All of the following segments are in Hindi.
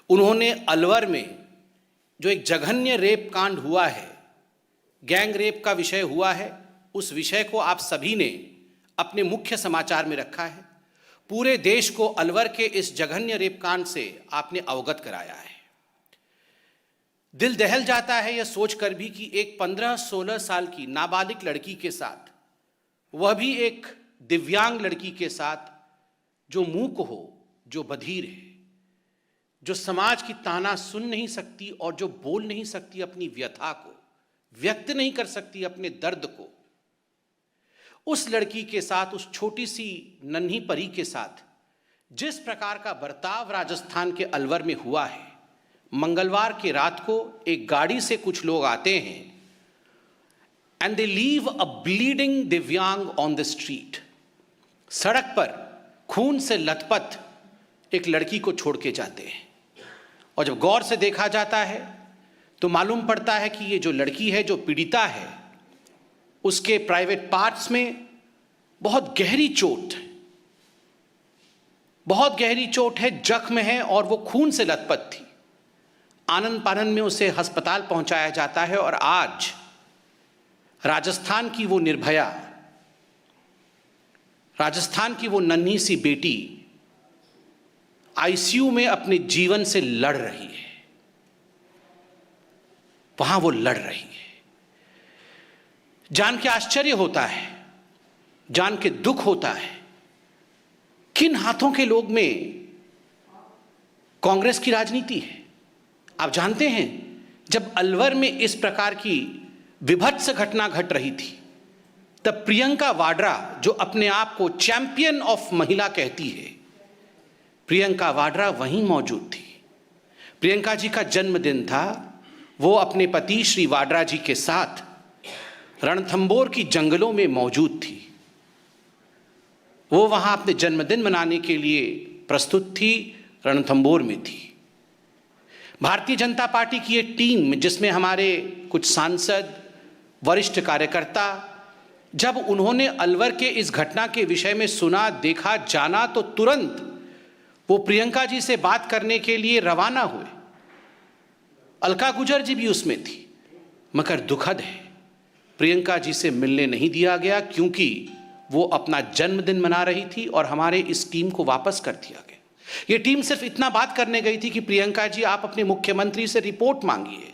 उन्होंने अलवर में जो एक जघन्य रेप कांड हुआ है, गैंग रेप का विषय हुआ है, उस विषय को आप सभी ने अपने मुख्य समाचार में रखा है। पूरे देश को अलवर के इस जघन्य रेप कांड से आपने अवगत कराया है। दिल दहल जाता है यह सोचकर भी कि एक 15-16 साल की नाबालिग लड़की के साथ, वह भी एक दिव्यांग लड़की के साथ, जो मूक हो, जो बधिर है, जो समाज की ताना सुन नहीं सकती और जो बोल नहीं सकती, अपनी व्यथा को व्यक्त नहीं कर सकती, अपने दर्द को, उस लड़की के साथ, उस छोटी सी नन्ही परी के साथ जिस प्रकार का बर्ताव राजस्थान के अलवर में हुआ है। मंगलवार की रात को एक गाड़ी से कुछ लोग आते हैं and they leave a bleeding दिव्यांग ऑन द स्ट्रीट। सड़क पर खून से लथपथ एक लड़की को छोड़ के जाते हैं और जब गौर से देखा जाता है तो मालूम पड़ता है कि ये जो लड़की है, जो पीड़िता है, उसके प्राइवेट पार्ट्स में बहुत गहरी चोट है, बहुत गहरी चोट है, जख्म है और वो खून से लथपथ थी। आनन पानन में उसे अस्पताल पहुंचाया जाता है और आज राजस्थान की वो निर्भया, राजस्थान की वो नन्ही सी बेटी आईसीयू में अपने जीवन से लड़ रही है। वहां वो लड़ रही है। जान के आश्चर्य होता है, जान के दुख होता है, किन हाथों के लोग में कांग्रेस की राजनीति है। आप जानते हैं, जब अलवर में इस प्रकार की विभत्स घटना घट रही थी, तब प्रियंका वाड्रा, जो अपने आप को चैंपियन ऑफ महिला कहती है, प्रियंका वाड्रा वहीं मौजूद थी। प्रियंका जी का जन्मदिन था। वो अपने पति श्री वाड्रा जी के साथ रणथंबोर की जंगलों में मौजूद थी। वो वहां अपने जन्मदिन मनाने के लिए प्रस्तुत थी, रणथंबोर में थी। भारतीय जनता पार्टी की एक टीम, जिसमें हमारे कुछ सांसद, वरिष्ठ कार्यकर्ता, जब उन्होंने अलवर के इस घटना के विषय में सुना, देखा, जाना, तो तुरंत वो प्रियंका जी से बात करने के लिए रवाना हुए। अलका गुजर जी भी उसमें थी। मगर दुखद है, प्रियंका जी से मिलने नहीं दिया गया क्योंकि वो अपना जन्मदिन मना रही थी और हमारे इस टीम को वापस कर दिया गया। ये टीम सिर्फ इतना बात करने गई थी कि प्रियंका जी, आप अपने मुख्यमंत्री से रिपोर्ट मांगिए।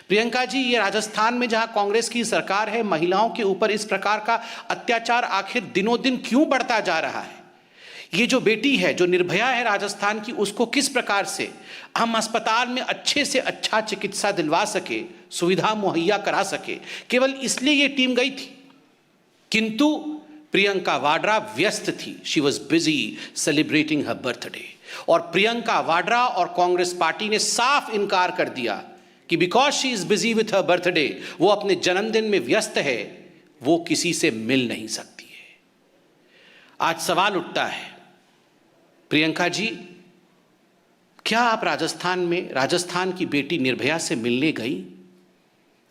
प्रियंका जी, ये राजस्थान में जहां कांग्रेस की सरकार है, महिलाओं के ऊपर इस प्रकार का अत्याचार आखिर दिनों दिन क्यों बढ़ता जा रहा है? ये जो बेटी है, जो निर्भया है राजस्थान की, उसको किस प्रकार से हम अस्पताल में अच्छे से अच्छा चिकित्सा दिलवा सके, सुविधा मुहैया करा सके, केवल इसलिए ये टीम गई थी। किंतु प्रियंका वाड्रा व्यस्त थी। She was busy celebrating her birthday. और प्रियंका वाड्रा और कांग्रेस पार्टी ने साफ इनकार कर दिया कि because she is busy with her birthday, वो अपने जन्मदिन में व्यस्त है, वो किसी से मिल नहीं सकती है। आज सवाल उठता है, प्रियंका जी, क्या आप राजस्थान में राजस्थान की बेटी निर्भया से मिलने गई?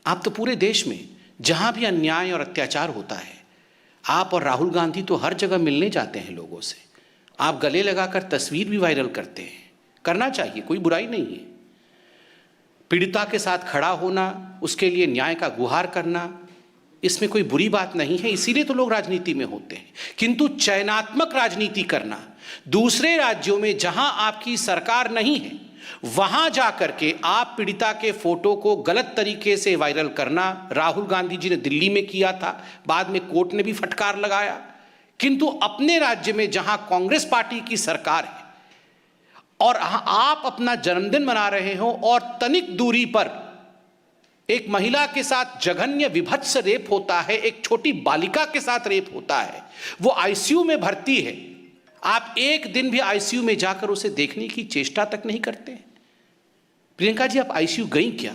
आप तो पूरे देश में जहां भी अन्याय और अत्याचार होता है, आप और राहुल गांधी तो हर जगह मिलने जाते हैं लोगों से। आप गले लगाकर तस्वीर भी वायरल करते हैं। करना चाहिए, कोई बुराई नहीं है। पीड़िता के साथ खड़ा होना, उसके लिए न्याय का गुहार करना, इसमें कोई बुरी बात नहीं है। इसीलिए तो लोग राजनीति में होते हैं। किंतु चयनात्मक राजनीति करना, दूसरे राज्यों में जहां आपकी सरकार नहीं है, वहां जाकर के आप पीड़िता के फोटो को गलत तरीके से वायरल करना, राहुल गांधी जी ने दिल्ली में किया था, बाद में कोर्ट ने भी फटकार लगाया। किंतु अपने राज्य में जहां कांग्रेस पार्टी की सरकार है और आप अपना जन्मदिन मना रहे हो और तनिक दूरी पर एक महिला के साथ जघन्य विभत्स रेप होता है, एक छोटी बालिका के साथ रेप होता है, वो आईसीयू में भर्ती है, आप एक दिन भी आईसीयू में जाकर उसे देखने की चेष्टा तक नहीं करते। प्रियंका जी, आप आईसीयू गई क्या?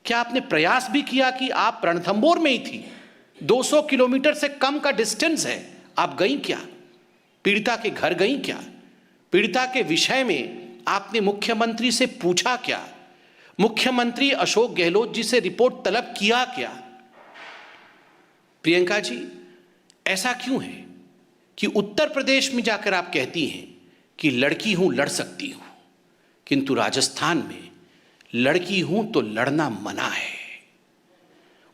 क्या आपने प्रयास भी किया कि आप रणथंबोर में ही थी, 200 किलोमीटर से कम का डिस्टेंस है, आप गई क्या? पीड़िता के घर गई क्या? पीड़िता के विषय में आपने मुख्यमंत्री से पूछा क्या? मुख्यमंत्री अशोक गहलोत जी से रिपोर्ट तलब किया क्या? प्रियंका जी, ऐसा क्यों है कि उत्तर प्रदेश में जाकर आप कहती हैं कि लड़की हूं, लड़ सकती हूं, किंतु राजस्थान में लड़की हूं तो लड़ना मना है।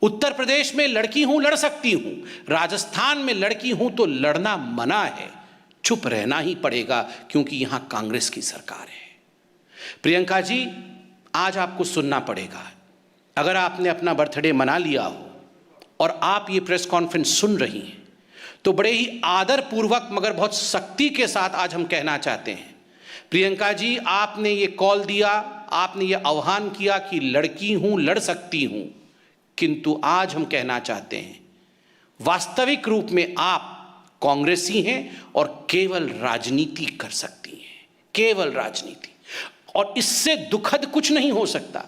उत्तर प्रदेश में लड़की हूं, लड़ सकती हूं, राजस्थान में लड़की हूं तो लड़ना मना है। चुप रहना ही पड़ेगा क्योंकि यहां कांग्रेस की सरकार है। प्रियंका जी, आज आपको सुनना पड़ेगा। अगर आपने अपना बर्थडे मना लिया हो और आप ये प्रेस कॉन्फ्रेंस सुन रही हैं तो बड़े ही आदरपूर्वक मगर बहुत सख्ती के साथ आज हम कहना चाहते हैं, प्रियंका जी, आपने ये कॉल दिया, आपने ये आह्वान किया कि लड़की हूं, लड़ सकती हूं, किंतु आज हम कहना चाहते हैं वास्तविक रूप में आप कांग्रेसी हैं और केवल राजनीति कर सकती हैं, केवल राजनीति। और इससे दुखद कुछ नहीं हो सकता।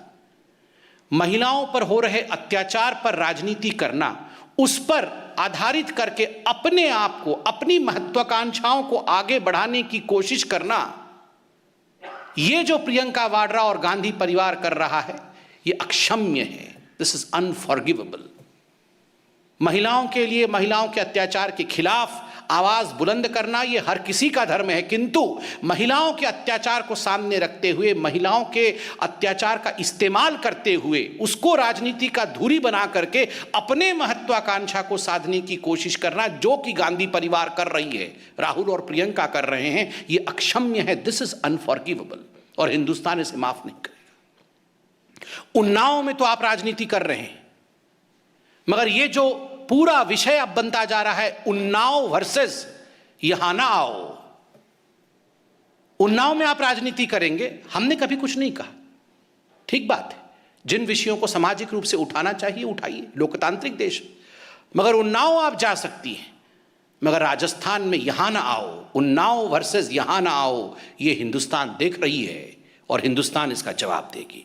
महिलाओं पर हो रहे अत्याचार पर राजनीति करना, उस पर आधारित करके अपने आप को, अपनी महत्वाकांक्षाओं को आगे बढ़ाने की कोशिश करना, ये जो प्रियंका वाड्रा और गांधी परिवार कर रहा है ये अक्षम्य है। This is unforgivable. महिलाओं के लिए, महिलाओं के अत्याचार के खिलाफ आवाज बुलंद करना ये हर किसी का धर्म है, किंतु महिलाओं के अत्याचार को सामने रखते हुए, महिलाओं के अत्याचार का इस्तेमाल करते हुए उसको राजनीति का धुरी बना करके अपने महत्वाकांक्षा को साधने की कोशिश करना, जो कि गांधी परिवार कर रही है, राहुल और प्रियंका कर रहे हैं, ये अक्षम्य है। दिस इज अनफॉरगिवेबल और हिंदुस्तान इसे माफ नहीं करेगा। उन्नाव में तो आप राजनीति कर रहे हैं, मगर ये जो पूरा विषय अब बनता जा रहा है उन्नाव वर्सेस यहां ना आओ, उन्नाव में आप राजनीति करेंगे, हमने कभी कुछ नहीं कहा, ठीक बात है। जिन विषयों को सामाजिक रूप से उठाना चाहिए उठाइए, लोकतांत्रिक देश, मगर उन्नाव आप जा सकती हैं, मगर राजस्थान में यहां ना आओ। उन्नाव वर्सेस यहां ना आओ, ये हिंदुस्तान देख रही है और हिंदुस्तान इसका जवाब देगी।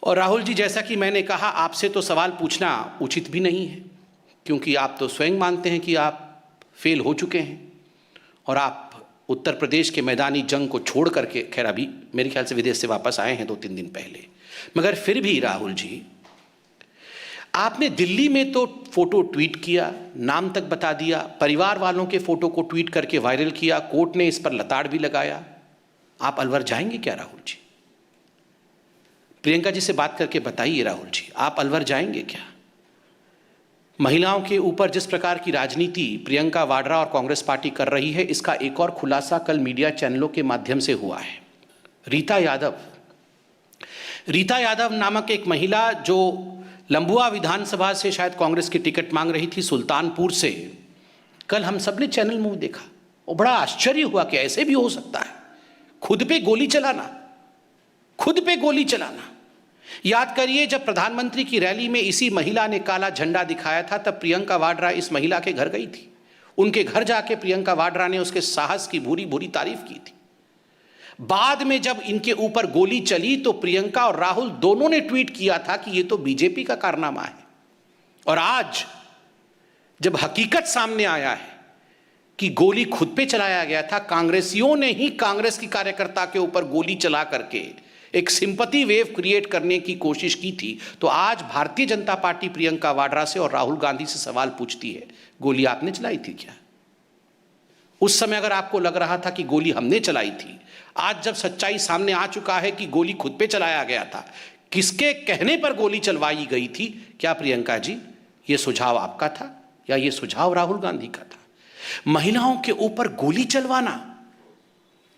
और राहुल जी, जैसा कि मैंने कहा, आपसे तो सवाल पूछना उचित भी नहीं है, क्योंकि आप तो स्वयं मानते हैं कि आप फेल हो चुके हैं और आप उत्तर प्रदेश के मैदानी जंग को छोड़ करके, खैर अभी मेरे ख्याल से विदेश से वापस आए हैं 2-3 दिन पहले, मगर फिर भी राहुल जी, आपने दिल्ली में तो फोटो ट्वीट किया, नाम तक बता दिया, परिवार वालों के फोटो को ट्वीट करके वायरल किया, कोर्ट ने इस पर लताड़ भी लगाया। आप अलवर जाएंगे क्या राहुल जी? प्रियंका जी से बात करके बताइए राहुल जी, आप अलवर जाएंगे क्या? महिलाओं के ऊपर जिस प्रकार की राजनीति प्रियंका वाड्रा और कांग्रेस पार्टी कर रही है, इसका एक और खुलासा कल मीडिया चैनलों के माध्यम से हुआ है। रीता यादव नामक एक महिला जो लंबुआ विधानसभा से शायद कांग्रेस की टिकट मांग रही थी, सुल्तानपुर से, कल हम सब ने चैनल में देखा और बड़ा आश्चर्य हुआ कि ऐसे भी हो सकता है, खुद पे गोली चलाना, खुद पे गोली चलाना। याद करिए, जब प्रधानमंत्री की रैली में इसी महिला ने काला झंडा दिखाया था, तब प्रियंका वाड्रा इस महिला के घर गई थी। उनके घर जाके प्रियंका वाड्रा ने उसके साहस की भूरी भूरी तारीफ की थी। बाद में जब इनके ऊपर गोली चली तो प्रियंका और राहुल दोनों ने ट्वीट किया था कि ये तो बीजेपी का कारनामा है। और आज जब हकीकत सामने आया है कि गोली खुद पे चलाया गया था, कांग्रेसियों ने ही कांग्रेस की कार्यकर्ता के ऊपर गोली चला करके एक सिंपैथी वेव क्रिएट करने की कोशिश की थी, तो आज भारतीय जनता पार्टी प्रियंका वाड्रा से और राहुल गांधी से सवाल पूछती है, गोली आपने चलाई थी क्या? उस समय अगर आपको लग रहा था कि गोली हमने चलाई थी, आज जब सच्चाई सामने आ चुका है कि गोली खुद पे चलाया गया था, किसके कहने पर गोली चलवाई गई थी, क्या प्रियंका जी ये सुझाव आपका था या ये सुझाव राहुल गांधी का था? महिलाओं के ऊपर गोली चलवाना,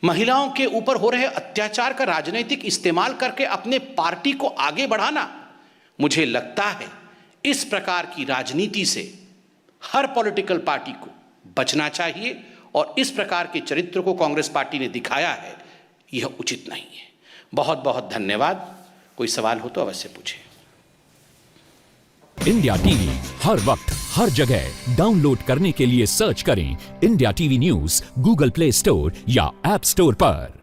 महिलाओं के ऊपर हो रहे अत्याचार का राजनीतिक इस्तेमाल करके अपने पार्टी को आगे बढ़ाना, मुझे लगता है इस प्रकार की राजनीति से हर पॉलिटिकल पार्टी को बचना चाहिए और इस प्रकार के चरित्र को कांग्रेस पार्टी ने दिखाया है, यह उचित नहीं है। बहुत बहुत धन्यवाद। कोई सवाल हो तो अवश्य पूछें। इंडिया टीवी हर वक्त हर जगह डाउनलोड करने के लिए सर्च करें India TV news Google play store या ऐप स्टोर पर।